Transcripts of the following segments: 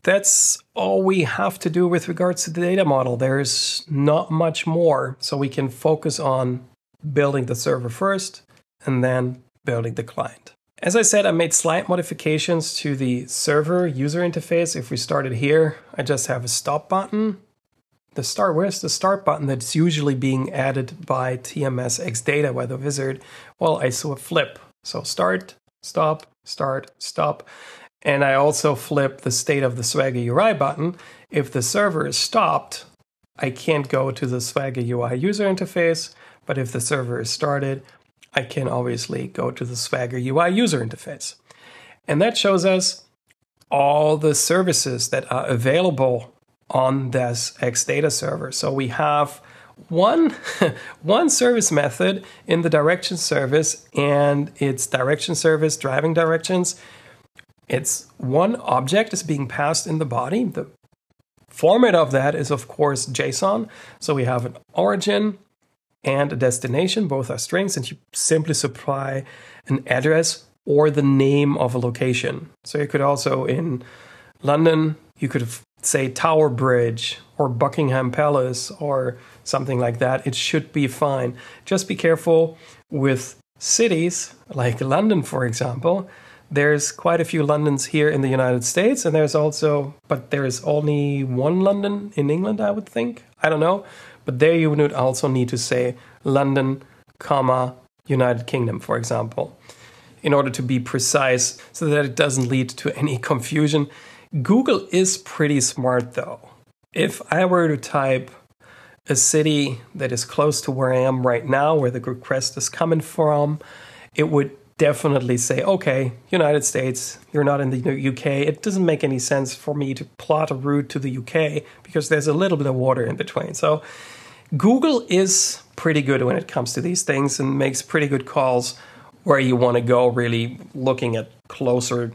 that's all we have to do with regards to the data model. There's not much more, so we can focus on building the server first and then building the client. As I said, I made slight modifications to the server user interface. If we started here, I just have a stop button. Where's the start button that's usually being added by TMS XData by the wizard? Well, I saw a flip. So start, stop, start, stop. And I also flip the state of the SwaggerUI button. If the server is stopped, I can't go to the SwaggerUI user interface. But if the server is started, I can obviously go to the SwaggerUI user interface. And that shows us all the services that are available on this XData server. So we have one service method in the direction service, and it's direction service driving directions. It's one object is being passed in the body. The format of that is, of course, JSON. So we have an origin and a destination, both are strings, and you simply supply an address or the name of a location. So you could also, in London, you could say Tower Bridge or Buckingham Palace or something like that. It should be fine. Just be careful with cities like London, for example. There's quite a few Londons here in the United States, and there's only one London in England, I would think. I don't know. But there you would also need to say London, comma, United Kingdom, for example, in order to be precise so that it doesn't lead to any confusion. Google is pretty smart, though. If I were to type a city that is close to where I am right now, where the request is coming from, it would definitely say, okay, United States, you're not in the UK. It doesn't make any sense for me to plot a route to the UK because there's a little bit of water in between. So Google is pretty good when it comes to these things and makes pretty good calls where you want to go, really looking at closer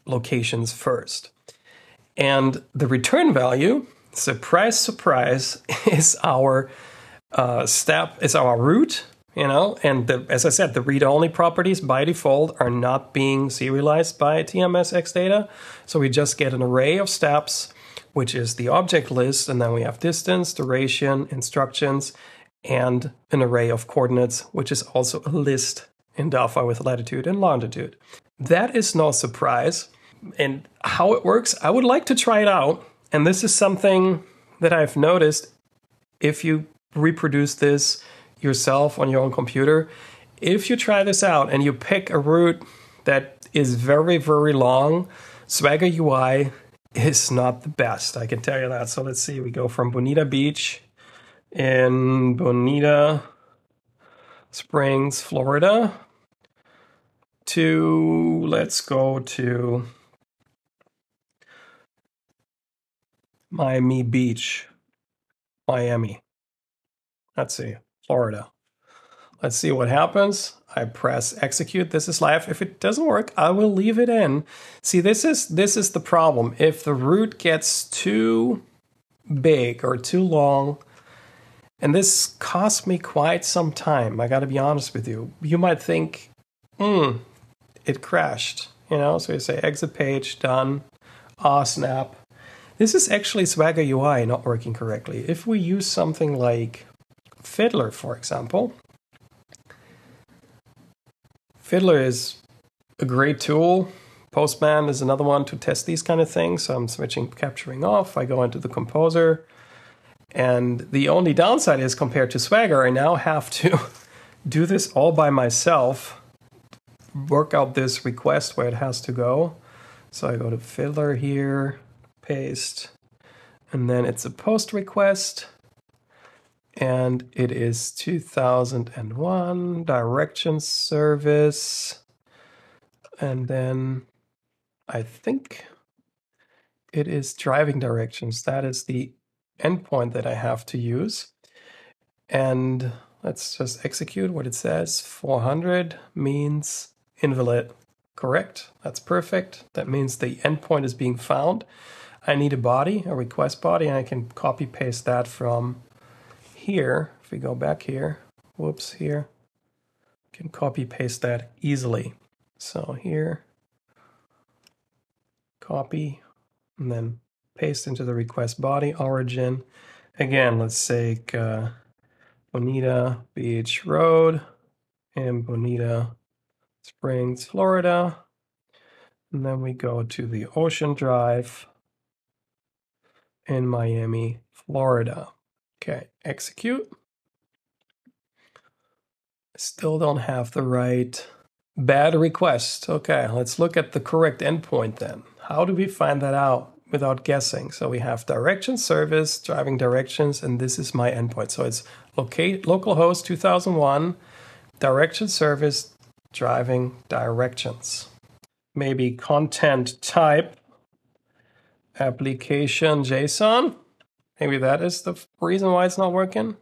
locations first. And the return value, surprise, surprise, is our route. And as I said, the read-only properties by default are not being serialized by TMS XData. So we just get an array of steps, which is the object list, and then we have distance, duration, instructions, and an array of coordinates, which is also a list in Delphi with latitude and longitude. That is no surprise. And how it works, I would like to try it out. And this is something that I've noticed if you reproduce this yourself on your own computer. If you try this out and you pick a route that is very, very long, SwaggerUI is not the best, I can tell you that. So let's see, we go from Bonita Beach in Bonita Springs, Florida, to, let's go to Miami Beach, Miami. Let's see, Florida. Let's see what happens. I press execute. This is live. If it doesn't work, I will leave it in. See, this is the problem. If the route gets too big or too long, and this cost me quite some time, I got to be honest with you. You might think, it crashed, So you say exit page, done, snap. This is actually SwaggerUI not working correctly. If we use something like Fiddler, for example, Fiddler is a great tool. Postman is another one to test these kind of things. So I'm switching capturing off. I go into the composer. And the only downside is compared to Swagger, I now have to do this all by myself, work out this request where it has to go. So I go to Fiddler here, paste, and then it's a post request. And it is 2001 direction service. And then I think it is driving directions. That is the endpoint that I have to use. And let's just execute what it says. 400 means invalid. Correct. That's perfect. That means the endpoint is being found. I need a body, a request body, and I can copy paste that from here. If we go back here, whoops, here, can copy paste that easily. So here, copy, and then paste into the request body origin. Again, let's take Bonita Beach Road and Bonita Springs, Florida. And then we go to the Ocean Drive in Miami, Florida. Okay, execute. Still don't have the right bad request. Okay, let's look at the correct endpoint then. How do we find that out without guessing? So we have direction service, driving directions, and this is my endpoint. So it's localhost 2001, direction service, driving directions. Maybe content type, application JSON. Maybe that is the reason why it's not working.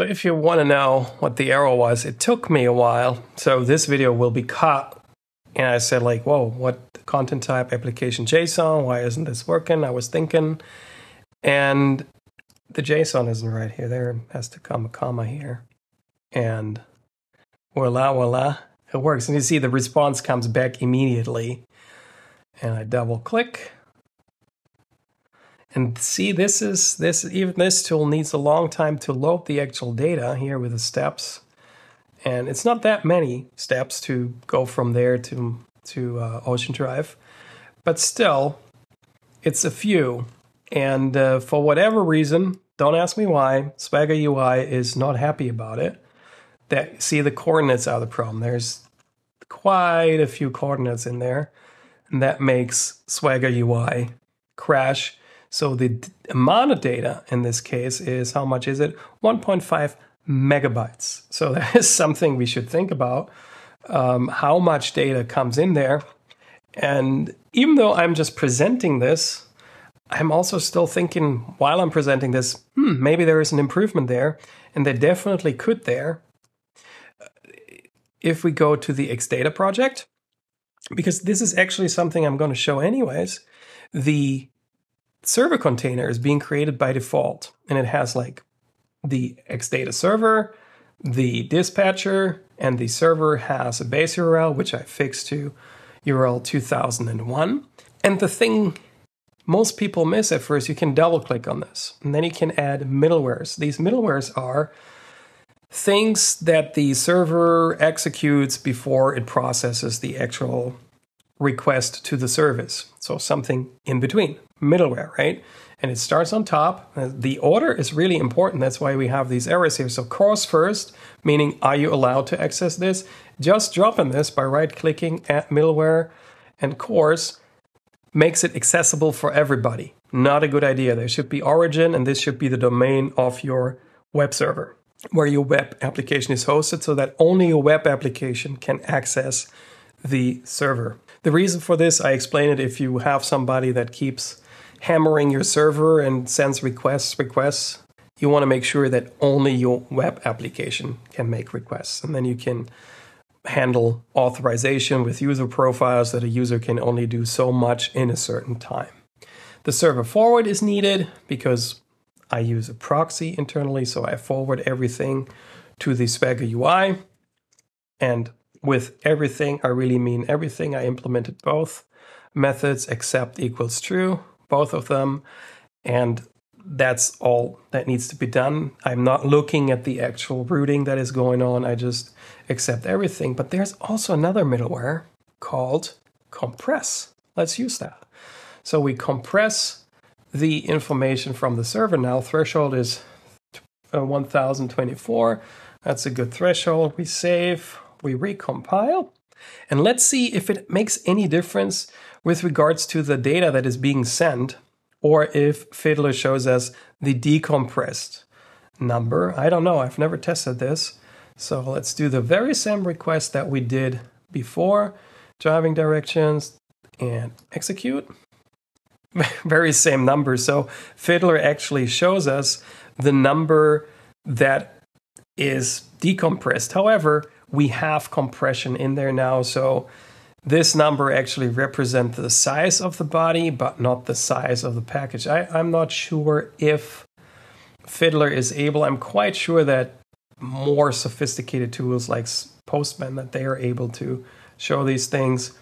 So if you want to know what the error was, it took me a while. So this video will be cut. And I said like, whoa, what content type, application JSON? Why isn't this working? I was thinking. And the JSON isn't right here. There has to come a comma here. And voila, voila, it works. And you see the response comes back immediately. And I double click. And see, even this tool needs a long time to load the actual data here with the steps. And it's not that many steps to go from there to Ocean Drive. But still, it's a few. And for whatever reason, don't ask me why, SwaggerUI is not happy about it. See, the coordinates are the problem. There's quite a few coordinates in there. And that makes SwaggerUI crash. So the amount of data in this case is, how much is it? 1.5 megabytes. So that is something we should think about, how much data comes in there. And even though I'm just presenting this, I'm also still thinking while I'm presenting this, maybe there is an improvement there. And there definitely could there. If we go to the XData project, because this is actually something I'm going to show anyways, the server container is being created by default. And it has like the XData server, the dispatcher, and the server has a base URL, which I fixed to URL 2001. And the thing most people miss at first, you can double click on this. And then you can add middlewares. These middlewares are things that the server executes before it processes the actual request to the service. So something in between, middleware, right? And it starts on top. The order is really important. That's why we have these errors here. So course first, meaning are you allowed to access this? Just dropping this by right-clicking at middleware and course makes it accessible for everybody. Not a good idea. There should be origin, and this should be the domain of your web server, where your web application is hosted, so that only your web application can access the server. The reason for this, I explain it if you have somebody that keeps hammering your server and sends requests, you want to make sure that only your web application can make requests. And then you can handle authorization with user profiles that a user can only do so much in a certain time. The server forward is needed because I use a proxy internally, so I forward everything to the SwaggerUI. And with everything, I really mean everything. I implemented both methods, except equals true, both of them. And that's all that needs to be done. I'm not looking at the actual routing that is going on. I just accept everything. But there's also another middleware called compress. Let's use that. So we compress the information from the server. Now threshold is 1024. That's a good threshold. We save, we recompile, and let's see if it makes any difference with regards to the data that is being sent, or if Fiddler shows us the decompressed number. I don't know, I've never tested this. So let's do the very same request that we did before, driving directions, and execute. Very same number. So Fiddler actually shows us the number that is decompressed. However, we have compression in there now. So this number actually represents the size of the body, but not the size of the package. I'm not sure if Fiddler is able. I'm quite sure that more sophisticated tools like Postman, that they are able to show these things.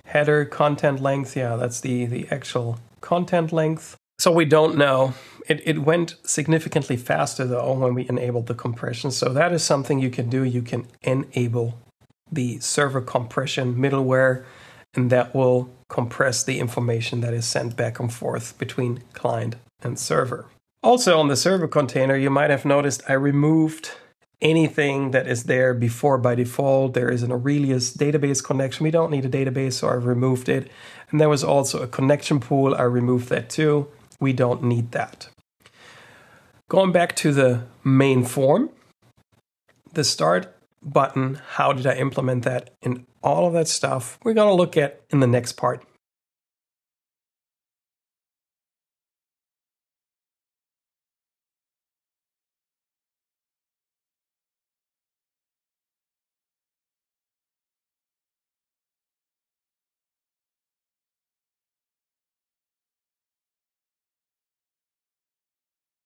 Header content length, yeah, that's the actual content length. So we don't know. It went significantly faster though when we enabled the compression. So that is something you can do. You can enable the server compression middleware, and that will compress the information that is sent back and forth between client and server. Also on the server container, you might have noticed I removed anything that is there before by default. There is an Aurelius database connection. We don't need a database, so I removed it. And there was also a connection pool. I removed that too. We don't need that. Going back to the main form, the start button, how did I implement that, and all of that stuff we're going to look at in the next part.